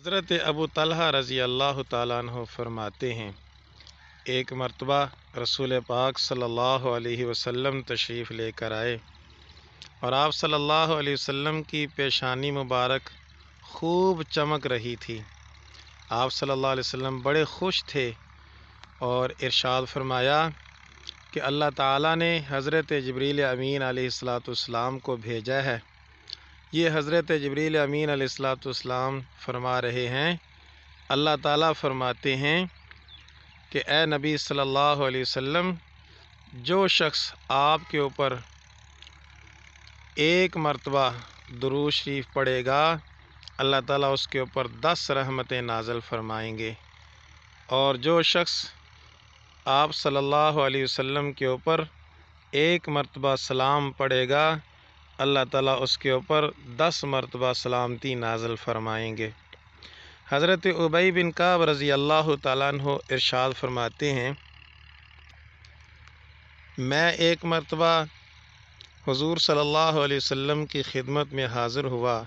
حضرت ابو طلحہ رضی اللہ تعالیٰ عنہ فرماتے ہیں، ایک مرتبہ رسول پاک صلی اللہ علیہ وسلم تشریف لے کر آئے اور آپ صلی اللہ علیہ وسلم کی پیشانی مبارک خوب چمک رہی تھی۔ آپ صلی اللہ علیہ وسلم بڑے خوش تھے اور ارشاد فرمایا کہ اللہ تعالیٰ نے حضرت جبریل امین علیہ السلام کو بھیجا ہے۔ یہ حضرت جبریل امین علیہ السلام فرما رہے ہیں، اللہ تعالیٰ فرماتے ہیں کہ اے نبی صلی اللہ علیہ وسلم، جو شخص آپ کے اوپر ایک مرتبہ درود شریف پڑھے گا، اللہ تعالیٰ اس کے اوپر 10 رحمتیں نازل فرمائیں گے، اور جو شخص آپ صلی اللہ علیہ وسلم کے اوپر ایک مرتبہ سلام پڑھے گا، اللہ تعالیٰ اس کے اوپر 10 مرتبہ سلامتی نازل فرمائیں گے۔ حضرت ابی بن کعب رضی اللہ تعالیٰ عنہ ارشاد فرماتے ہیں، میں ایک مرتبہ حضور صلی اللہ علیہ وسلم کی خدمت میں حاضر ہوا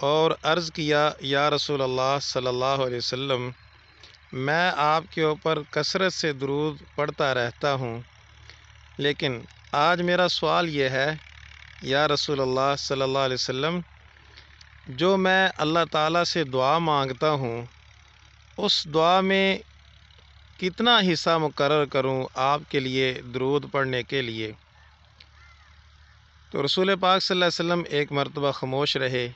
اور عرض کیا، یا رسول اللہ صلی اللہ علیہ وسلم، میں آپ کے اوپر کثرت سے درود پڑھتا رہتا ہوں، لیکن آج میرا سوال یہ ہے، یا رسول اللہ صلی اللہ علیہ وسلم، جو میں اللہ تعالیٰ سے دعا مانگتا ہوں اس دعا میں کتنا حصہ مقرر کروں آپ کے لیے درود پڑھنے کے لیے؟ تو رسول پاک صلی اللہ علیہ وسلم ایک مرتبہ خاموش رہے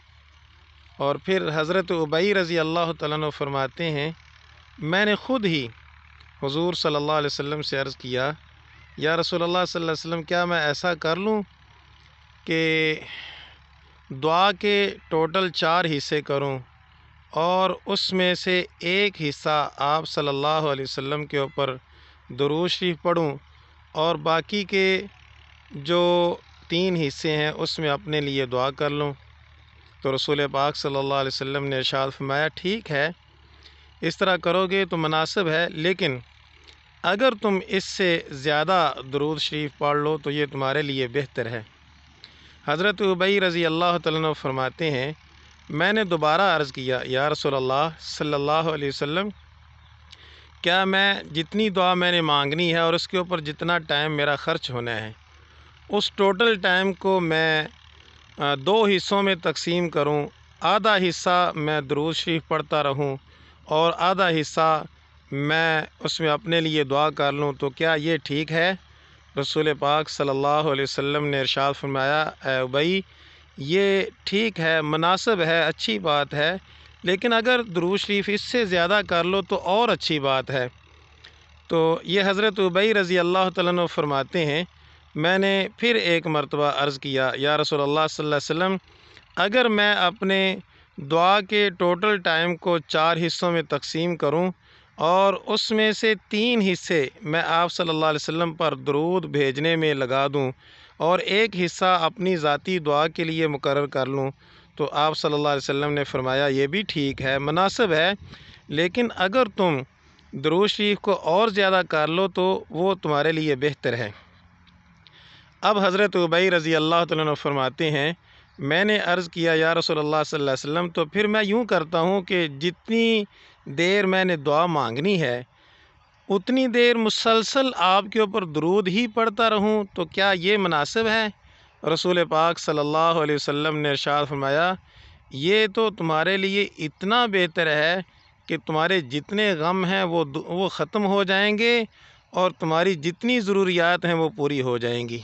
اور پھر حضرت ابی رضی اللہ تعالیٰ عنہ فرماتے ہیں، میں نے خود ہی حضور صلی اللہ علیہ وسلم سے عرض کیا، یا رسول اللہ صلی اللہ علیہ وسلم، کیا میں ایسا کر لوں کہ دعا کے ٹوٹل 4 حصے کروں اور اس میں سے ایک حصہ آپ صلی اللہ علیہ وسلم کے اوپر درود شریف پڑھوں اور باقی کے جو 3 حصے ہیں اس میں اپنے لیے دعا کر لوں؟ تو رسول پاک صلی اللہ علیہ وسلم نے ارشاد فرمایا، ٹھیک ہے، اس طرح کرو گے تو مناسب ہے، لیکن اگر تم اس سے زیادہ درود شریف پڑھ لو تو یہ تمہارے لیے بہتر ہے۔ حضرت ابی رضی اللہ تعالیٰ عنہ فرماتے ہیں، میں نے دوبارہ عرض کیا، یا رسول اللہ صلی اللہ علیہ وسلم، کیا میں جتنی دعا میں نے مانگنی ہے اور اس کے اوپر جتنا ٹائم میرا خرچ ہونا ہے، اس ٹوٹل ٹائم کو میں 2 حصوں میں تقسیم کروں، آدھا حصہ میں درود شریف پڑھتا رہوں اور آدھا حصہ میں اس میں اپنے لیے دعا کر لوں، تو کیا یہ ٹھیک ہے؟ رسول پاک صلی اللہ علیہ وسلم نے ارشاد فرمایا، اے ابی، یہ ٹھیک ہے، مناسب ہے، اچھی بات ہے، لیکن اگر درود شریف اس سے زیادہ کر لو تو اور اچھی بات ہے۔ تو یہ حضرت ابی رضی اللہ تعالیٰ عنہ فرماتے ہیں، میں نے پھر ایک مرتبہ عرض کیا، یا رسول اللہ صلی اللہ علیہ وسلم، اگر میں اپنے دعا کے ٹوٹل ٹائم کو 4 حصوں میں تقسیم کروں اور اس میں سے 3 حصے میں آپ صلی اللہ علیہ وسلم پر درود بھیجنے میں لگا دوں اور ایک حصہ اپنی ذاتی دعا کے لیے مقرر کر لوں، تو آپ صلی اللہ علیہ وسلم نے فرمایا، یہ بھی ٹھیک ہے، مناسب ہے، لیکن اگر تم درود شریف کو اور زیادہ کر لو تو وہ تمہارے لیے بہتر ہے۔ اب حضرت ابی رضی اللہ تعالیٰ عنہ فرماتے ہیں، میں نے عرض کیا، یا رسول اللہ صلی اللہ علیہ وسلم، تو پھر میں یوں کرتا ہوں کہ جتنی دیر میں نے دعا مانگنی ہے اتنی دیر مسلسل آپ کے اوپر درود ہی پڑھتا رہوں، تو کیا یہ مناسب ہے؟ رسول پاک صلی اللہ علیہ وسلم نے ارشاد فرمایا، یہ تو تمہارے لیے اتنا بہتر ہے کہ تمہارے جتنے غم ہیں وہ ختم ہو جائیں گے اور تمہاری جتنی ضروریات ہیں وہ پوری ہو جائیں گی۔